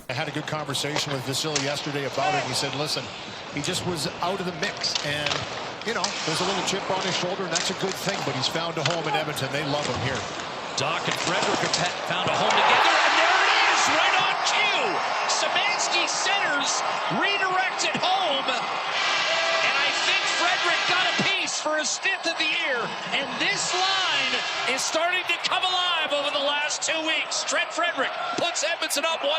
I had a good conversation with Vasily yesterday about it. He said, listen, he just was out of the mix. And, you know, there's a little chip on his shoulder, and that's a good thing. But he's found a home in Edmonton. They love him here. Doc and Frederick have found a home together, and there it is, right on cue. Szymanski centers, redirected home, and I think Frederick got a piece for his 5th of the year, and this line is starting to come alive over the last 2 weeks. Trent Frederick puts Edmonton up 1-0.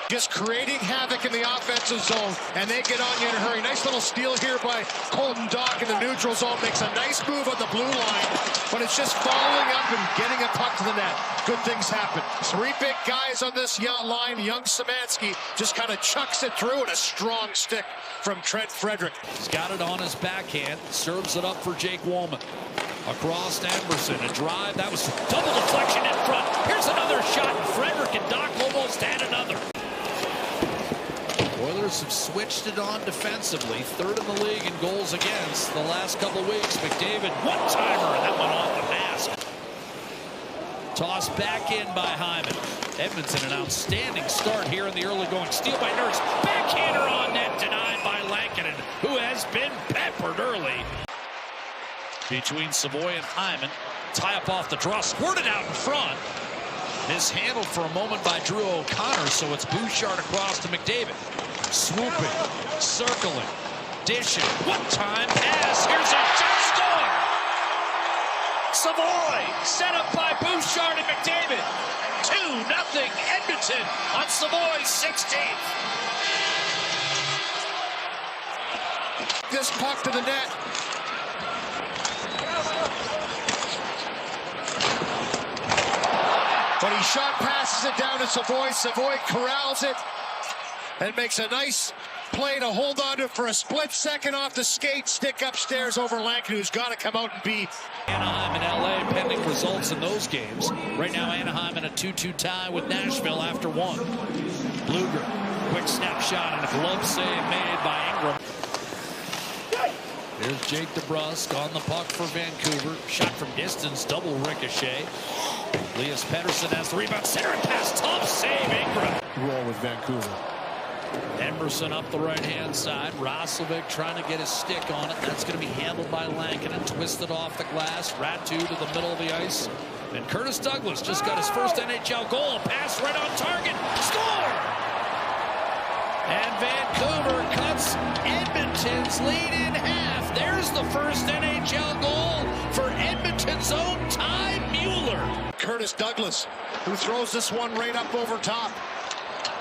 Just creating havoc in the offensive zone, and they get on you in a hurry. Nice little steal here by Colton Dock in the neutral zone. Makes a nice move on the blue line, but it's just following up and getting a puck to the net. Good things happen. 3 big guys on this young line. Young Szymanski just kind of chucks it through, and a strong stick from Trent Frederick. He's got it on his backhand, serves it up for Jake Woolman. Across Emerson, a drive, that was double deflection in front. Here's another shot, and Frederick and Doc almost had another. Oilers have switched it on defensively, 3rd in the league in goals against the last couple weeks. McDavid, one-timer, and that went off the mask. Tossed back in by Hyman. Edmonton, an outstanding start here in the early going. Steal by Nurse, backhander on net, denied by Lankinen, who has been peppered early. Between Savoy and Hyman, tie up off the draw, squirted out in front. Mishandled for a moment by Drew O'Connor, so it's Bouchard across to McDavid. Swooping, circling, dishing, one-time pass. Here's a shot, score! Savoy set up by Bouchard and McDavid. 2-0 Edmonton on Savoy's 16th. This puck to the net. But he shot passes it down to Savoy. Savoy corrals it and makes a nice play to hold on to it for a split second off the skate. Stick upstairs over Lankin, who's got to come out and be. Anaheim and LA pending results in those games. Right now Anaheim in a 2-2 tie with Nashville after 1. Bluger, quick snapshot and a glove save made by Ingram. Here's Jake DeBrusk on the puck for Vancouver. Shot from distance, double ricochet. Elias Pettersson has the rebound, center and pass, top save, Ingram. Roll with Vancouver. Emerson up the right-hand side. Roslovic trying to get his stick on it. That's going to be handled by Lankinen. Twisted off the glass. Ratu to the middle of the ice. And Curtis Douglas just got his first NHL goal. Pass right on target. Score! And Vancouver cuts Edmonton's lead in half. There's the first NHL goal for Edmonton's own Ty Mueller. Curtis Douglas, who throws this one right up over top.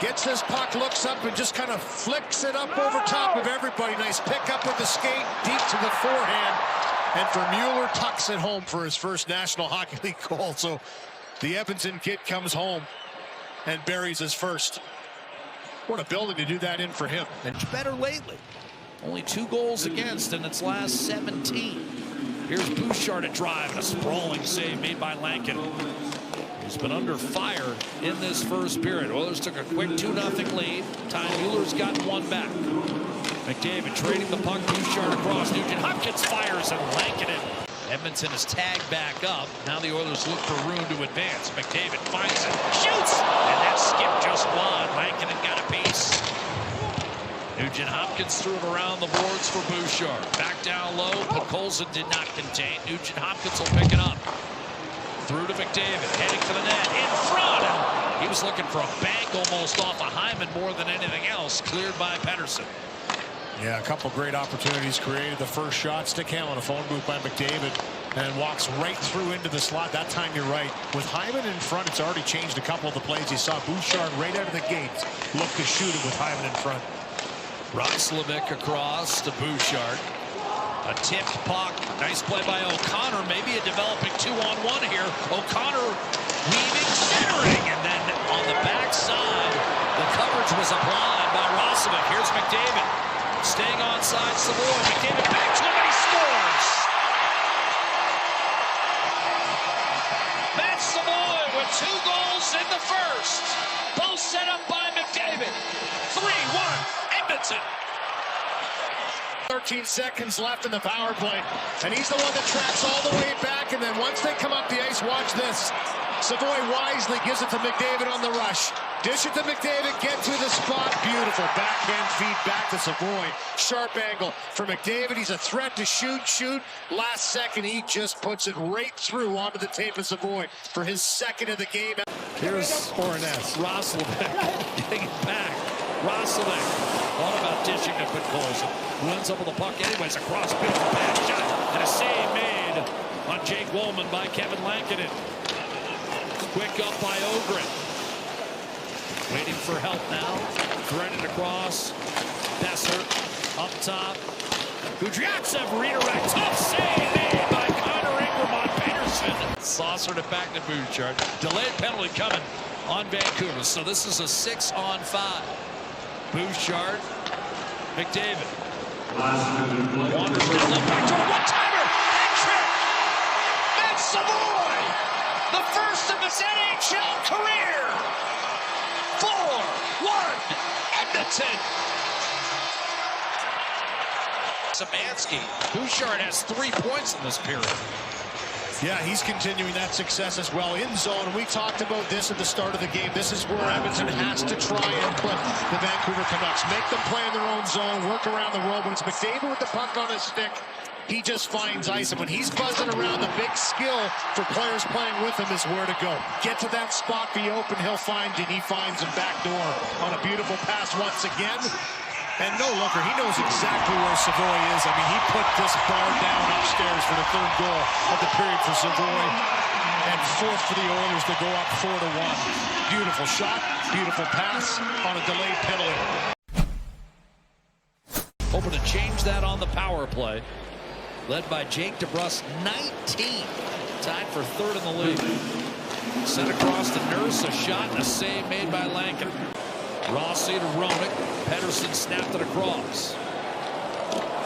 Gets this puck, looks up, and just kind of flicks it up over top of everybody. Nice pick up with the skate, deep to the forehand. And for Mueller, tucks it home for his first National Hockey League goal. So the Edmonton kid comes home and buries his first. What a building to do that in for him. And better lately. Only 2 goals against in its last 17. Here's Bouchard to drive, and a sprawling save made by Lankin. He's been under fire in this first period. Oilers took a quick 2-0 lead. Ty Mueller's gotten one back. McDavid trading the puck. Bouchard across. Nugent Hopkins fires, and Lankinen. Edmonton is tagged back up. Now the Oilers look for room to advance. McDavid finds it, shoots, and that skip just won. Lankinen got a piece. Nugent Hopkins threw it around the boards for Bouchard. Back down low, Podkolzin did not contain. Nugent Hopkins will pick it up. Through to McDavid, heading for the net, in front. He was looking for a bank almost off of Hyman more than anything else. Cleared by Pettersson. Yeah, a couple great opportunities created. The first shot, stick handle on a phone booth by McDavid, and walks right through into the slot. That time you're right. With Hyman in front, it's already changed a couple of the plays. You saw Bouchard right out of the gates look to shoot it with Hyman in front. Roslovic across to Bouchard. A tipped puck. Nice play by O'Connor. Maybe a developing 2-on-1 here. O'Connor weaving, centering, and then on the backside, the coverage was applied by Roslovic. Here's McDavid. Staying onside Savoy. McDavid back to him, and he scores! Matt Savoy with 2 goals in the first. Both set up by McDavid. 3-1 Edmonton. 13 seconds left in the power play. And he's the one that tracks all the way back. And then once they come up the ice, watch this. Savoy wisely gives it to McDavid on the rush. Dish it to McDavid, get to the spot. Beautiful backhand feed back to Savoy. Sharp angle for McDavid. He's a threat to shoot. Last second, he just puts it right through onto the tape of Savoy for his second of the game. Here's Roslovic getting it back. Roslovic thought about dishing it, but Colson runs up with the puck anyways. Across, beautiful pass shot, and a save made on Jake Woolman by Kevin Lankinen. Quick up by Ogren. Waiting for help now. Threaded across. Besser up top. Gudryatsev redirect. Tough save made by Connor Ingram on Peterson. Saucered it back to Bouchard. Delayed penalty coming on Vancouver. So this is a 6-on-5. Bouchard. McDavid. Wanders down the back door. One-timer. Hat-trick. That's Savoy. The first of his NHL career. 4-1 Edmonton. Szymanski. Bouchard has 3 points in this period. Yeah, he's continuing that success as well in zone. We talked about this at the start of the game. This is where Edmonton has to try and put the Vancouver Canucks. Make them play in their own zone, work around the world. When it's McDavid with the puck on his stick, he just finds ice. And when he's buzzing around, the big skill for players playing with him is where to go. Get to that spot, be open, he'll find it. He finds him back door on a beautiful pass once again. And no looker, he knows exactly where Savoy is. I mean, he put this bar down upstairs for the third goal of the period for Savoy. And fourth for the Oilers to go up 4-1. Beautiful shot, beautiful pass on a delayed penalty. Hoping to change that on the power play. Led by Jake DeBrusk, 19. Tied for third in the league. Sent across to Nurse, a shot and a save made by Lankin. Rossi to Roenick. Pedersen snapped it across.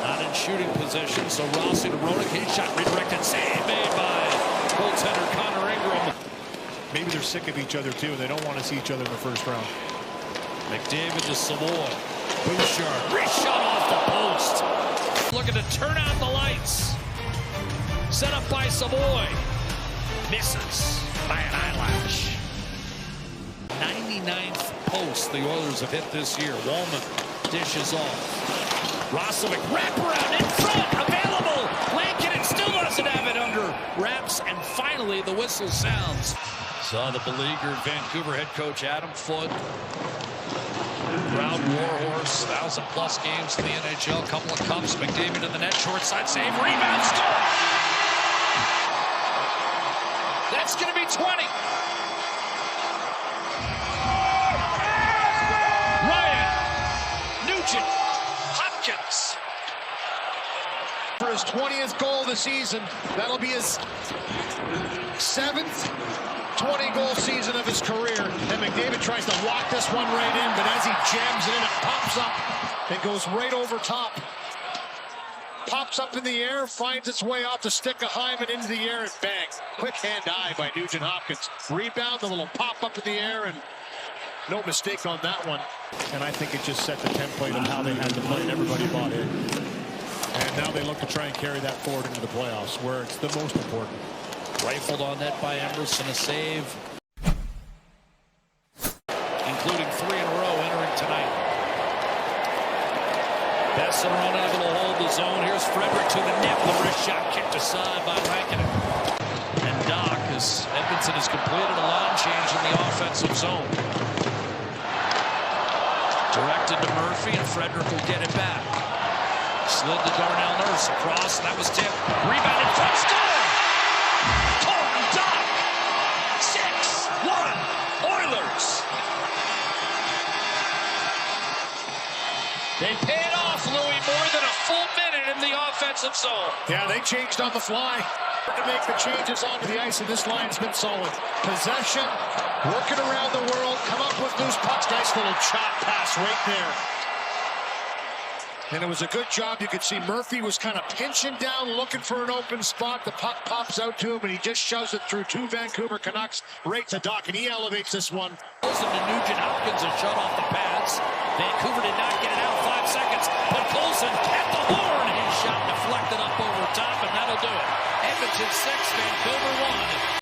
Not in shooting position, so Rossi to Roenick. His shot redirected, save made by goaltender Connor Ingram. Maybe they're sick of each other, too, and they don't want to see each other in the first round. McDavid to Savoy. Bouchard, re-shot off the post. Looking to turn out the lights. Set up by Savoy. Misses by an eyelash. 99th post the Oilers have hit this year. Woolman dishes off. Roslovic wraparound in front, available. Lankinen still doesn't have it under wraps, and finally the whistle sounds. Saw the beleaguered Vancouver head coach Adam Foote. Crowd warhorse, 1,000+ games in the NHL, couple of cups. McDavid in the net, short side save, rebound, score. That's going to be 20. Hopkins for his 20th goal of the season. That'll be his 7th 20-goal season of his career. And McDavid tries to lock this one right in, but as he jams it in, it pops up and goes right over top. Pops up in the air, finds its way off the stick of Hyman into the air, and bang. Quick hand-eye by Nugent Hopkins. Rebound, a little pop up in the air, and no mistake on that one. And I think it just set the template of how they had to play, and everybody bought in. And now they look to try and carry that forward into the playoffs, where it's the most important. Rifled on net by Emerson, a save. Including 3 in a row entering tonight. Besser unable to hold the zone. Here's Frederick to the net. The wrist shot kicked aside by Lankinen. And Doc, as Edmonton has completed a line change in the offensive zone. Directed to Murphy, and Frederick will get it back. Slid to Darnell Nurse across, and that was tipped. Rebounded front, score! Colton Doc! 6-1 Oilers! They pay it off, Louis, more than a full minute in the offensive zone. Yeah, they changed on the fly. To make the changes onto the ice, and this line's been solid. Possession, working around the world, come up with loose pucks. Nice little chop pass right there. And it was a good job. You could see Murphy was kind of pinching down, looking for an open spot. The puck pops out to him, and he just shoves it through 2 Vancouver Canucks right to Doc, and he elevates this one. Goes into Nugent Hopkins, a shut off the pass. chance. Vancouver did not get it out. 5 seconds. But Colson at the horn. His shot deflected up over top, and that'll do it. Edmonton 6, Vancouver 1.